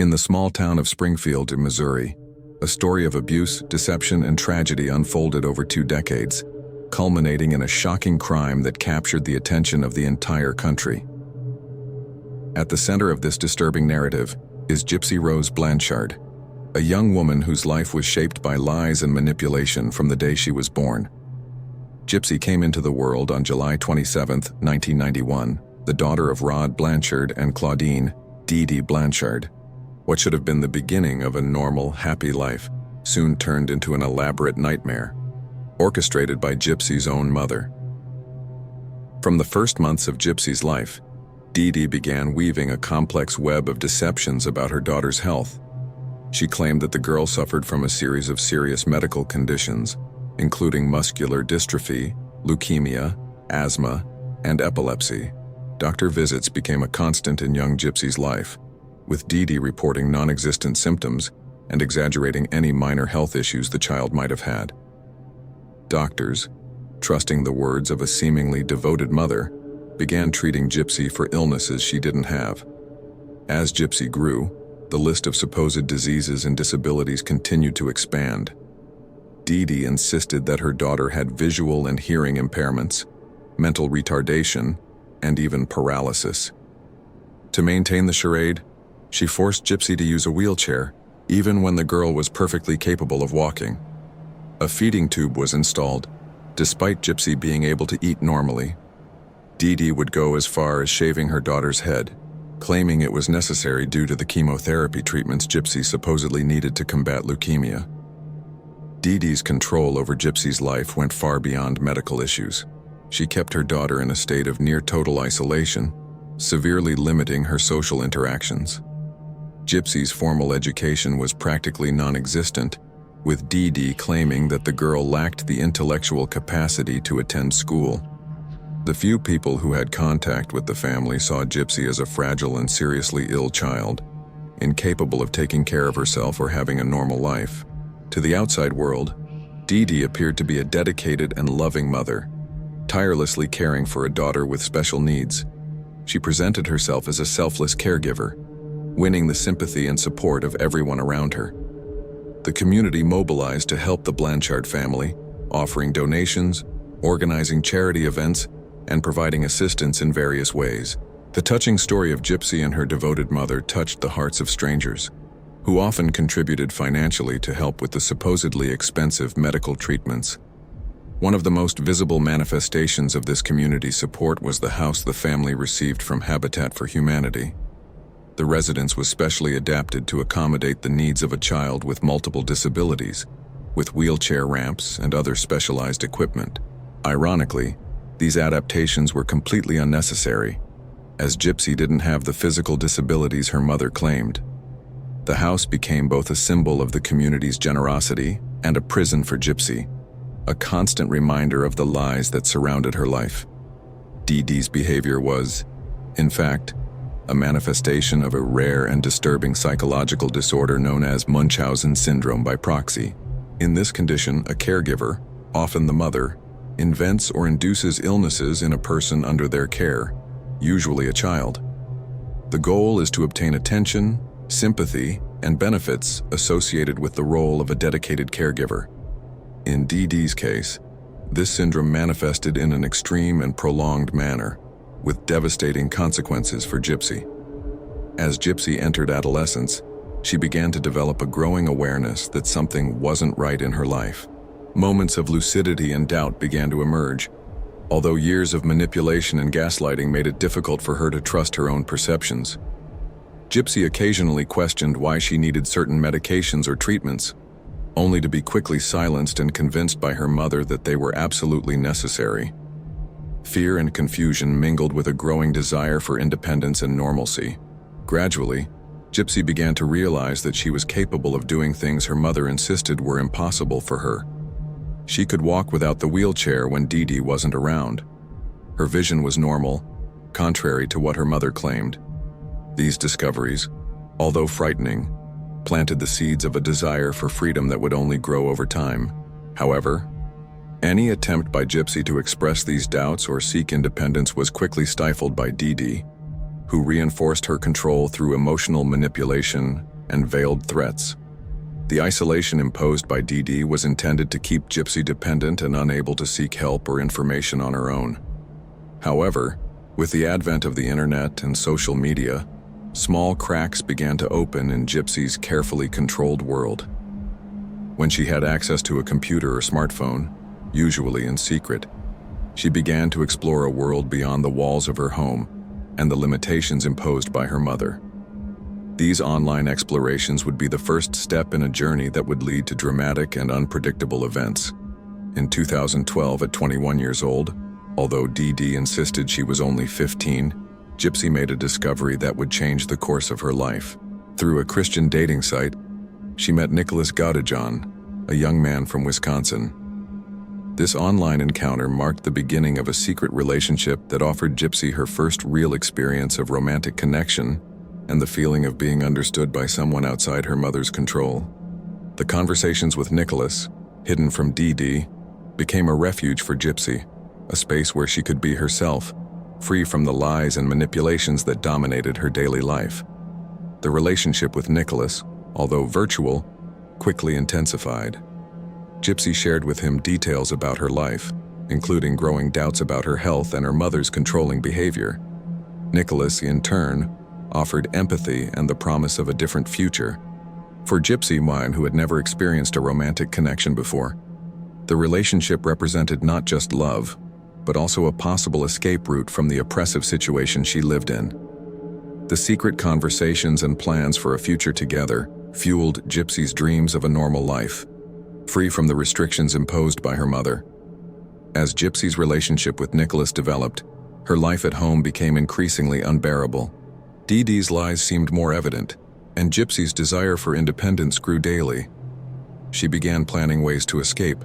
In the small town of Springfield, Missouri, a story of abuse, deception, and tragedy unfolded over 2 decades, culminating in a shocking crime that captured the attention of the entire country. At the center of this disturbing narrative is Gypsy Rose Blanchard, a young woman whose life was shaped by lies and manipulation from the day she was born. Gypsy came into the world on July 27, 1991, the daughter of Rod Blanchard and Claudine Dee Dee Blanchard. What should have been the beginning of a normal, happy life soon turned into an elaborate nightmare, orchestrated by Gypsy's own mother. From the first months of Gypsy's life, Dee Dee began weaving a complex web of deceptions about her daughter's health. She claimed that the girl suffered from a series of serious medical conditions, including muscular dystrophy, leukemia, asthma, and epilepsy. Doctor visits became a constant in young Gypsy's life, with Dee Dee reporting non-existent symptoms and exaggerating any minor health issues the child might have had. Doctors, trusting the words of a seemingly devoted mother, began treating Gypsy for illnesses she didn't have. As Gypsy grew, the list of supposed diseases and disabilities continued to expand. Dee Dee insisted that her daughter had visual and hearing impairments, mental retardation, and even paralysis. To maintain the charade, she forced Gypsy to use a wheelchair, even when the girl was perfectly capable of walking. A feeding tube was installed, despite Gypsy being able to eat normally. Dee Dee would go as far as shaving her daughter's head, claiming it was necessary due to the chemotherapy treatments Gypsy supposedly needed to combat leukemia. Dee Dee's control over Gypsy's life went far beyond medical issues. She kept her daughter in a state of near-total isolation, severely limiting her social interactions. Gypsy's formal education was practically non-existent, with Dee Dee claiming that the girl lacked the intellectual capacity to attend school. The few people who had contact with the family saw Gypsy as a fragile and seriously ill child, incapable of taking care of herself or having a normal life. To the outside world, Dee Dee appeared to be a dedicated and loving mother, tirelessly caring for a daughter with special needs. She presented herself as a selfless caregiver, winning the sympathy and support of everyone around her. The community mobilized to help the Blanchard family, offering donations, organizing charity events, and providing assistance in various ways. The touching story of Gypsy and her devoted mother touched the hearts of strangers, who often contributed financially to help with the supposedly expensive medical treatments. One of the most visible manifestations of this community support was the house the family received from Habitat for Humanity. The residence was specially adapted to accommodate the needs of a child with multiple disabilities, with wheelchair ramps and other specialized equipment. Ironically, these adaptations were completely unnecessary, as Gypsy didn't have the physical disabilities her mother claimed. The house became both a symbol of the community's generosity and a prison for Gypsy, a constant reminder of the lies that surrounded her life. Dee Dee's behavior was, in fact, a manifestation of a rare and disturbing psychological disorder known as Munchausen syndrome by proxy. In this condition, a caregiver, often the mother, invents or induces illnesses in a person under their care, usually a child. The goal is to obtain attention, sympathy, and benefits associated with the role of a dedicated caregiver. In Dee Dee's case, this syndrome manifested in an extreme and prolonged manner, with devastating consequences for Gypsy. As Gypsy entered adolescence, she began to develop a growing awareness that something wasn't right in her life. Moments of lucidity and doubt began to emerge, although years of manipulation and gaslighting made it difficult for her to trust her own perceptions. Gypsy occasionally questioned why she needed certain medications or treatments, only to be quickly silenced and convinced by her mother that they were absolutely necessary. Fear and confusion mingled with a growing desire for independence and normalcy. Gradually, Gypsy began to realize that she was capable of doing things her mother insisted were impossible for her. She could walk without the wheelchair when Dee Dee wasn't around. Her vision was normal, contrary to what her mother claimed. These discoveries, although frightening, planted the seeds of a desire for freedom that would only grow over time. However, any attempt by Gypsy to express these doubts or seek independence was quickly stifled by Dee Dee, who reinforced her control through emotional manipulation and veiled threats. The isolation imposed by Dee Dee was intended to keep Gypsy dependent and unable to seek help or information on her own. However, with the advent of the internet and social media, small cracks began to open in Gypsy's carefully controlled world. When she had access to a computer or smartphone, usually in secret, she began to explore a world beyond the walls of her home and the limitations imposed by her mother. These online explorations would be the first step in a journey that would lead to dramatic and unpredictable events. In 2012, at 21 years old, although Dee Dee insisted she was only 15, Gypsy made a discovery that would change the course of her life. Through a Christian dating site, she met Nicholas Gaudejon, a young man from Wisconsin. This online encounter marked the beginning of a secret relationship that offered Gypsy her first real experience of romantic connection and the feeling of being understood by someone outside her mother's control. The conversations with Nicholas, hidden from Dee Dee, became a refuge for Gypsy, a space where she could be herself, free from the lies and manipulations that dominated her daily life. The relationship with Nicholas, although virtual, quickly intensified. Gypsy shared with him details about her life, including growing doubts about her health and her mother's controlling behavior. Nicholas, in turn, offered empathy and the promise of a different future. For Gypsy, one who had never experienced a romantic connection before, the relationship represented not just love, but also a possible escape route from the oppressive situation she lived in. The secret conversations and plans for a future together fueled Gypsy's dreams of a normal life, free from the restrictions imposed by her mother. As Gypsy's relationship with Nicholas developed, her life at home became increasingly unbearable. Dee Dee's lies seemed more evident, and Gypsy's desire for independence grew daily. She began planning ways to escape,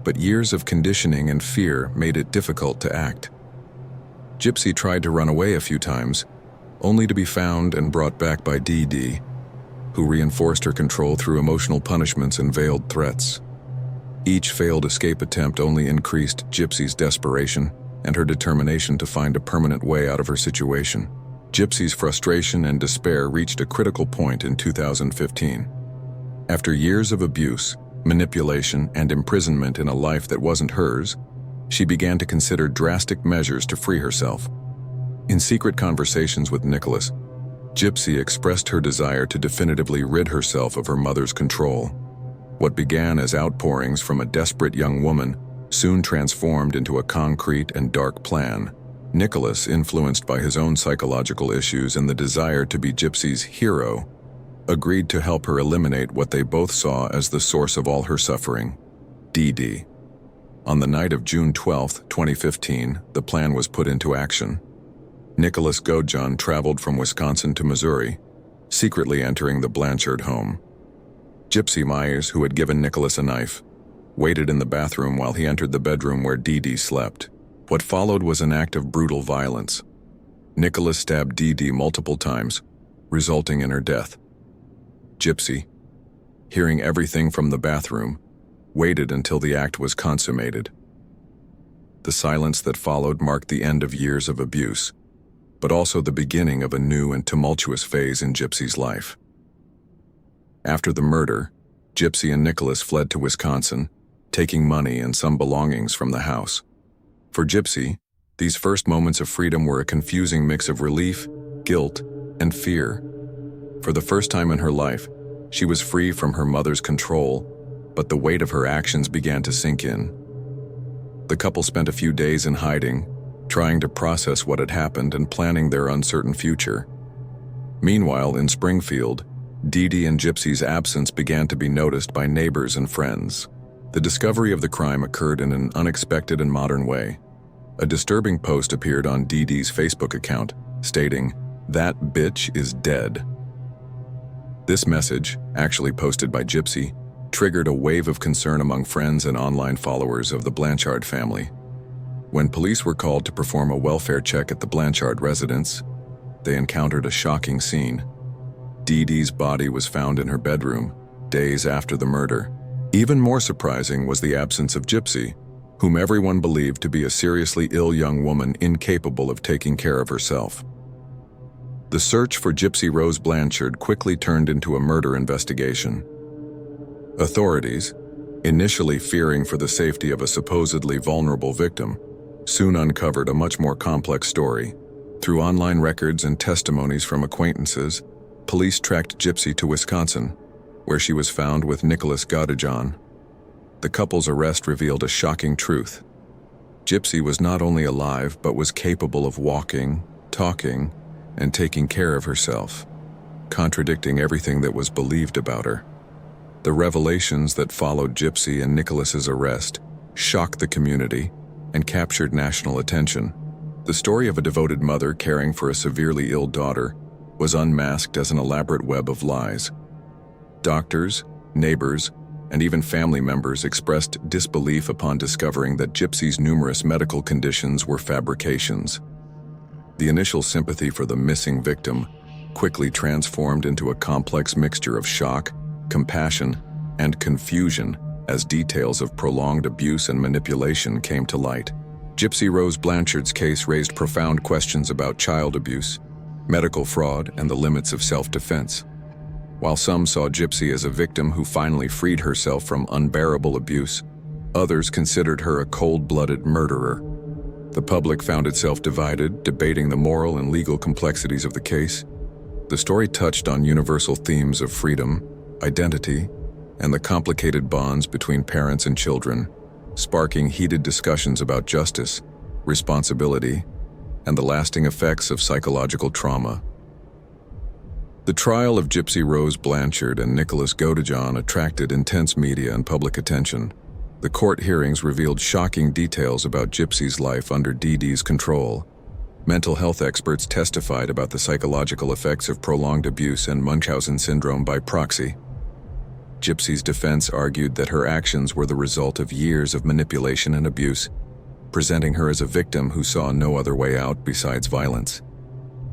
but years of conditioning and fear made it difficult to act. Gypsy tried to run away a few times, only to be found and brought back by Dee Dee, who reinforced her control through emotional punishments and veiled threats. Each failed escape attempt only increased Gypsy's desperation and her determination to find a permanent way out of her situation. Gypsy's frustration and despair reached a critical point in 2015. After years of abuse, manipulation, and imprisonment in a life that wasn't hers, she began to consider drastic measures to free herself. In secret conversations with Nicholas, Gypsy expressed her desire to definitively rid herself of her mother's control. What began as outpourings from a desperate young woman soon transformed into a concrete and dark plan. Nicholas, influenced by his own psychological issues and the desire to be Gypsy's hero, agreed to help her eliminate what they both saw as the source of all her suffering, Dee Dee. On the night of June 12, 2015, the plan was put into action. Nicholas Gaudejon traveled from Wisconsin to Missouri, secretly entering the Blanchard home. Gypsy Myers, who had given Nicholas a knife, waited in the bathroom while he entered the bedroom where Dee Dee slept. What followed was an act of brutal violence. Nicholas stabbed Dee Dee multiple times, resulting in her death. Gypsy, hearing everything from the bathroom, waited until the act was consummated. The silence that followed marked the end of years of abuse, but also the beginning of a new and tumultuous phase in Gypsy's life. After the murder, Gypsy and Nicholas fled to Wisconsin, taking money and some belongings from the house. For Gypsy, these first moments of freedom were a confusing mix of relief, guilt, and fear. For the first time in her life, she was free from her mother's control, but the weight of her actions began to sink in. The couple spent a few days in hiding, trying to process what had happened and planning their uncertain future. Meanwhile, in Springfield, Dee Dee and Gypsy's absence began to be noticed by neighbors and friends. The discovery of the crime occurred in an unexpected and modern way. A disturbing post appeared on Dee Dee's Facebook account, stating, "That bitch is dead." This message, actually posted by Gypsy, triggered a wave of concern among friends and online followers of the Blanchard family. When police were called to perform a welfare check at the Blanchard residence, they encountered a shocking scene. Dee Dee's body was found in her bedroom, days after the murder. Even more surprising was the absence of Gypsy, whom everyone believed to be a seriously ill young woman incapable of taking care of herself. The search for Gypsy Rose Blanchard quickly turned into a murder investigation. Authorities, initially fearing for the safety of a supposedly vulnerable victim, soon uncovered a much more complex story. Through online records and testimonies from acquaintances, police tracked Gypsy to Wisconsin, where she was found with Nicholas Godejohn. The couple's arrest revealed a shocking truth. Gypsy was not only alive but was capable of walking, talking, and taking care of herself, contradicting everything that was believed about her. The revelations that followed Gypsy and Nicholas's arrest shocked the community and captured national attention. The story of a devoted mother caring for a severely ill daughter was unmasked as an elaborate web of lies. Doctors, neighbors, and even family members expressed disbelief upon discovering that Gypsy's numerous medical conditions were fabrications. The initial sympathy for the missing victim quickly transformed into a complex mixture of shock, compassion, and confusion as details of prolonged abuse and manipulation came to light. Gypsy Rose Blanchard's case raised profound questions about child abuse, medical fraud, and the limits of self-defense. While some saw Gypsy as a victim who finally freed herself from unbearable abuse, others considered her a cold-blooded murderer. The public found itself divided, debating the moral and legal complexities of the case. The story touched on universal themes of freedom, identity, and the complicated bonds between parents and children, sparking heated discussions about justice, responsibility, and the lasting effects of psychological trauma. The trial of Gypsy Rose Blanchard and Nicholas Godejohn attracted intense media and public attention. The court hearings revealed shocking details about Gypsy's life under DD's control. Mental health experts testified about the psychological effects of prolonged abuse and Munchausen syndrome by proxy. Gypsy's defense argued that her actions were the result of years of manipulation and abuse, presenting her as a victim who saw no other way out besides violence.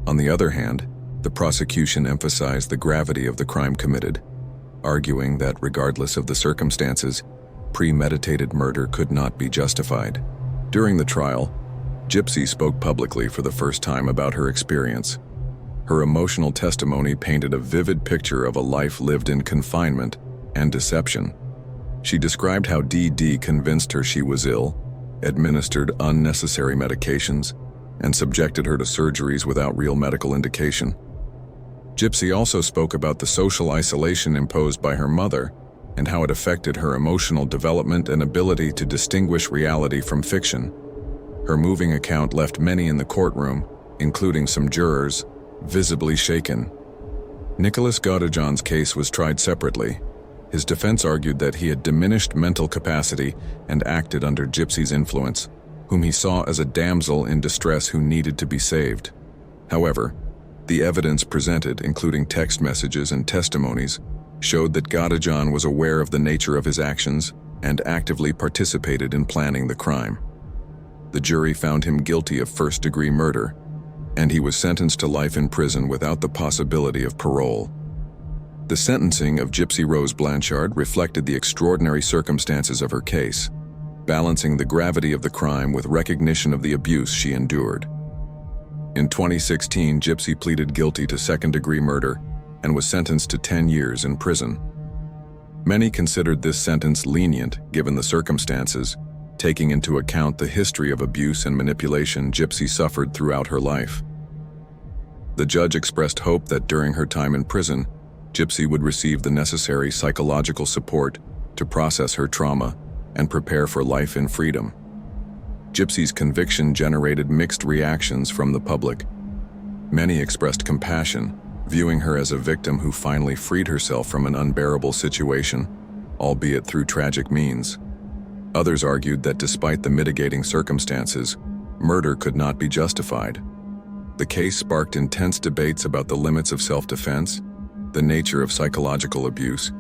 On the other hand, the prosecution emphasized the gravity of the crime committed, arguing that regardless of the circumstances, premeditated murder could not be justified. During the trial, Gypsy spoke publicly for the first time about her experience. Her emotional testimony painted a vivid picture of a life lived in confinement and deception. She described how DD convinced her she was ill, administered unnecessary medications, and subjected her to surgeries without real medical indication. Gypsy also spoke about the social isolation imposed by her mother and how it affected her emotional development and ability to distinguish reality from fiction. Her moving account left many in the courtroom, including some jurors, visibly shaken. Nicholas Godejohn's case was tried separately. His defense argued that he had diminished mental capacity and acted under Gypsy's influence, whom he saw as a damsel in distress who needed to be saved. However, the evidence presented, including text messages and testimonies, showed that Godejohn was aware of the nature of his actions and actively participated in planning the crime. The jury found him guilty of first-degree murder, and he was sentenced to life in prison without the possibility of parole. The sentencing of Gypsy Rose Blanchard reflected the extraordinary circumstances of her case, balancing the gravity of the crime with recognition of the abuse she endured. In 2016, Gypsy pleaded guilty to second-degree murder and was sentenced to 10 years in prison. Many considered this sentence lenient given the circumstances, taking into account the history of abuse and manipulation Gypsy suffered throughout her life. The judge expressed hope that during her time in prison, Gypsy would receive the necessary psychological support to process her trauma and prepare for life in freedom. Gypsy's conviction generated mixed reactions from the public. Many expressed compassion, viewing her as a victim who finally freed herself from an unbearable situation, albeit through tragic means. Others argued that despite the mitigating circumstances, murder could not be justified. The case sparked intense debates about the limits of self-defense, the nature of psychological abuse,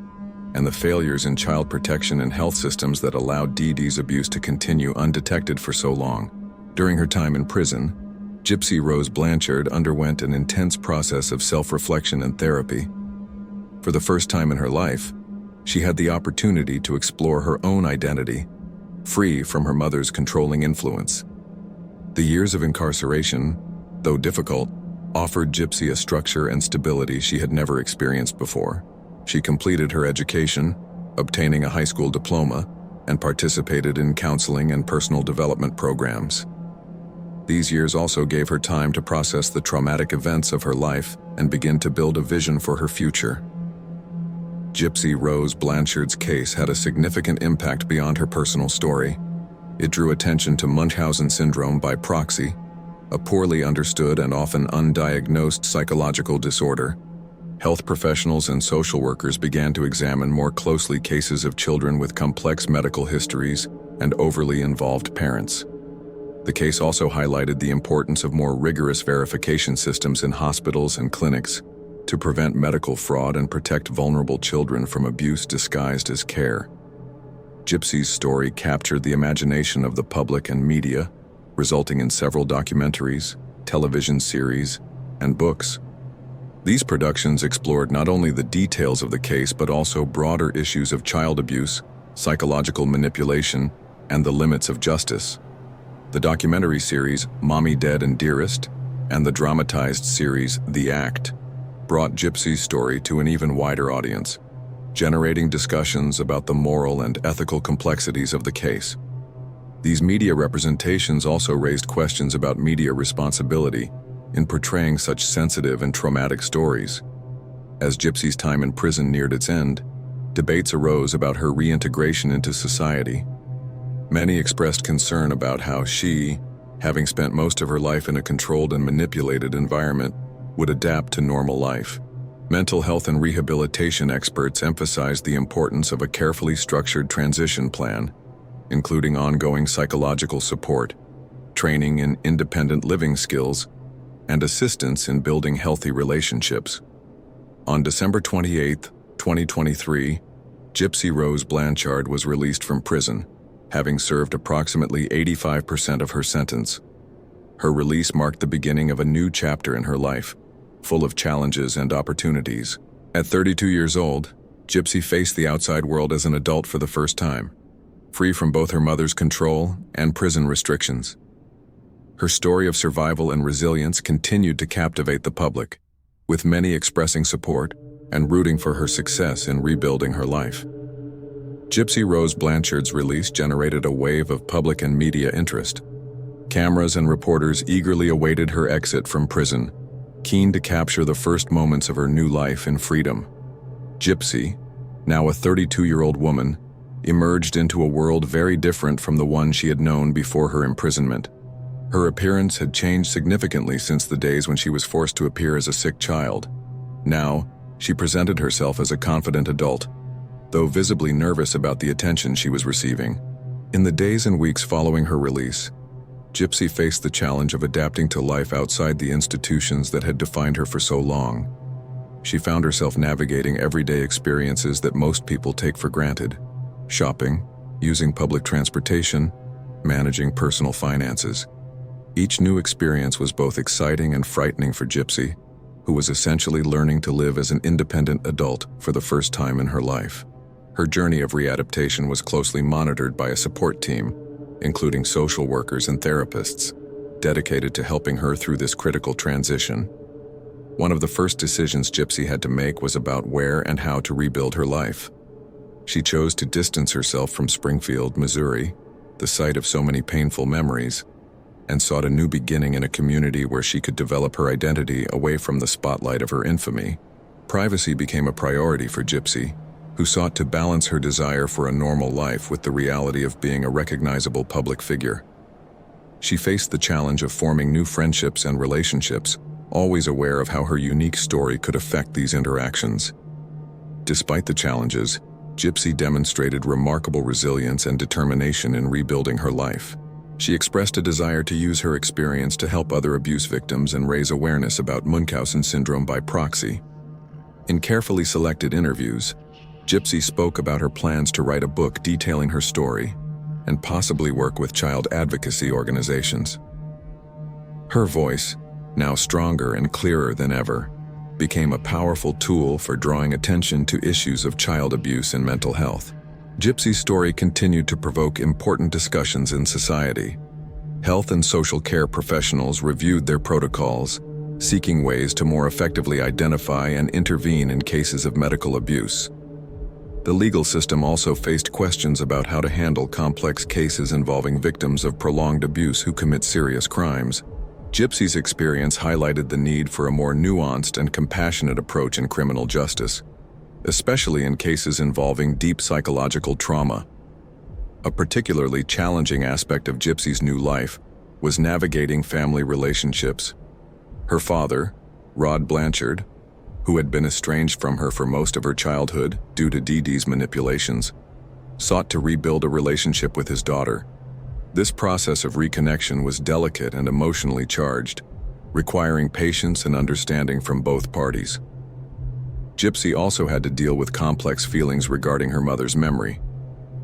and the failures in child protection and health systems that allowed DD's abuse to continue undetected for so long. During her time in prison, Gypsy Rose Blanchard underwent an intense process of self-reflection and therapy. For the first time in her life, she had the opportunity to explore her own identity, free from her mother's controlling influence. The years of incarceration, though difficult, offered Gypsy a structure and stability she had never experienced before. She completed her education, obtaining a high school diploma, and participated in counseling and personal development programs. These years also gave her time to process the traumatic events of her life and begin to build a vision for her future. Gypsy Rose Blanchard's case had a significant impact beyond her personal story. It drew attention to Munchausen syndrome by proxy, a poorly understood and often undiagnosed psychological disorder. Health professionals and social workers began to examine more closely cases of children with complex medical histories and overly involved parents. The case also highlighted the importance of more rigorous verification systems in hospitals and clinics to prevent medical fraud and protect vulnerable children from abuse disguised as care. Gypsy's story captured the imagination of the public and media, resulting in several documentaries, television series, and books. These productions explored not only the details of the case but also broader issues of child abuse, psychological manipulation, and the limits of justice. The documentary series Mommy Dead and Dearest and the dramatized series The Act brought Gypsy's story to an even wider audience, generating discussions about the moral and ethical complexities of the case. These media representations also raised questions about media responsibility in portraying such sensitive and traumatic stories. As Gypsy's time in prison neared its end, debates arose about her reintegration into society. Many expressed concern about how she, having spent most of her life in a controlled and manipulated environment, would adapt to normal life. Mental health and rehabilitation experts emphasized the importance of a carefully structured transition plan, including ongoing psychological support, training in independent living skills, and assistance in building healthy relationships. On December 28, 2023, Gypsy Rose Blanchard was released from prison, having served approximately 85% of her sentence. Her release marked the beginning of a new chapter in her life, full of challenges and opportunities. At 32 years old, Gypsy faced the outside world as an adult for the first time, free from both her mother's control and prison restrictions. Her story of survival and resilience continued to captivate the public, with many expressing support and rooting for her success in rebuilding her life. Gypsy Rose Blanchard's release generated a wave of public and media interest. Cameras and reporters eagerly awaited her exit from prison, keen to capture the first moments of her new life in freedom. Gypsy, now a 32-year-old woman, emerged into a world very different from the one she had known before her imprisonment. Her appearance had changed significantly since the days when she was forced to appear as a sick child. Now, she presented herself as a confident adult, though visibly nervous about the attention she was receiving. In the days and weeks following her release, Gypsy faced the challenge of adapting to life outside the institutions that had defined her for so long. She found herself navigating everyday experiences that most people take for granted: shopping, using public transportation, managing personal finances. Each new experience was both exciting and frightening for Gypsy, who was essentially learning to live as an independent adult for the first time in her life. Her journey of readaptation was closely monitored by a support team, including social workers and therapists, dedicated to helping her through this critical transition. One of the first decisions Gypsy had to make was about where and how to rebuild her life. She chose to distance herself from Springfield, Missouri, the site of so many painful memories, and sought a new beginning in a community where she could develop her identity away from the spotlight of her infamy. Privacy became a priority for Gypsy, who sought to balance her desire for a normal life with the reality of being a recognizable public figure. She faced the challenge of forming new friendships and relationships, always aware of how her unique story could affect these interactions. Despite the challenges, Gypsy demonstrated remarkable resilience and determination in rebuilding her life. She expressed a desire to use her experience to help other abuse victims and raise awareness about Munchausen syndrome by proxy. In carefully selected interviews, Gypsy spoke about her plans to write a book detailing her story and possibly work with child advocacy organizations. Her voice, now stronger and clearer than ever, became a powerful tool for drawing attention to issues of child abuse and mental health. Gypsy's story continued to provoke important discussions in society. Health and social care professionals reviewed their protocols, seeking ways to more effectively identify and intervene in cases of medical abuse. The legal system also faced questions about how to handle complex cases involving victims of prolonged abuse who commit serious crimes. Gypsy's experience highlighted the need for a more nuanced and compassionate approach in criminal justice, especially in cases involving deep psychological trauma. A particularly challenging aspect of Gypsy's new life was navigating family relationships. Her father, Rod Blanchard, who had been estranged from her for most of her childhood due to Dee Dee's manipulations, sought to rebuild a relationship with his daughter. This process of reconnection was delicate and emotionally charged, requiring patience and understanding from both parties. Gypsy also had to deal with complex feelings regarding her mother's memory,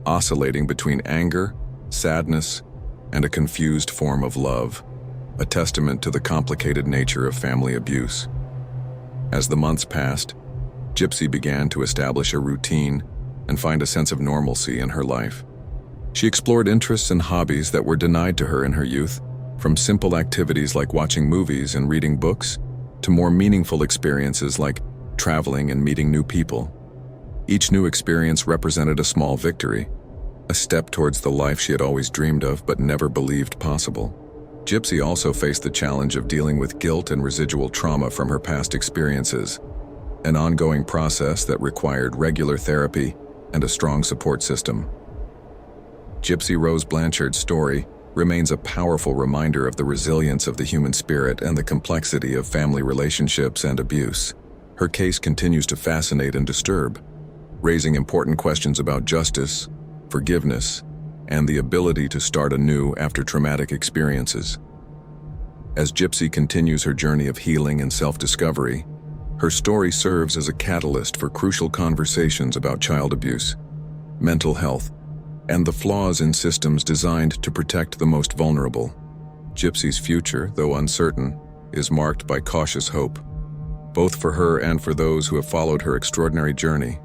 oscillating between anger, sadness, and a confused form of love, a testament to the complicated nature of family abuse. As the months passed, Gypsy began to establish a routine and find a sense of normalcy in her life. She explored interests and hobbies that were denied to her in her youth, from simple activities like watching movies and reading books, to more meaningful experiences like traveling and meeting new people. Each new experience represented a small victory, a step towards the life she had always dreamed of but never believed possible. Gypsy also faced the challenge of dealing with guilt and residual trauma from her past experiences, an ongoing process that required regular therapy and a strong support system. Gypsy Rose Blanchard's story remains a powerful reminder of the resilience of the human spirit and the complexity of family relationships and abuse. Her case continues to fascinate and disturb, raising important questions about justice, forgiveness, and the ability to start anew after traumatic experiences. As Gypsy continues her journey of healing and self-discovery, her story serves as a catalyst for crucial conversations about child abuse, mental health, and the flaws in systems designed to protect the most vulnerable. Gypsy's future, though uncertain, is marked by cautious hope, both for her and for those who have followed her extraordinary journey.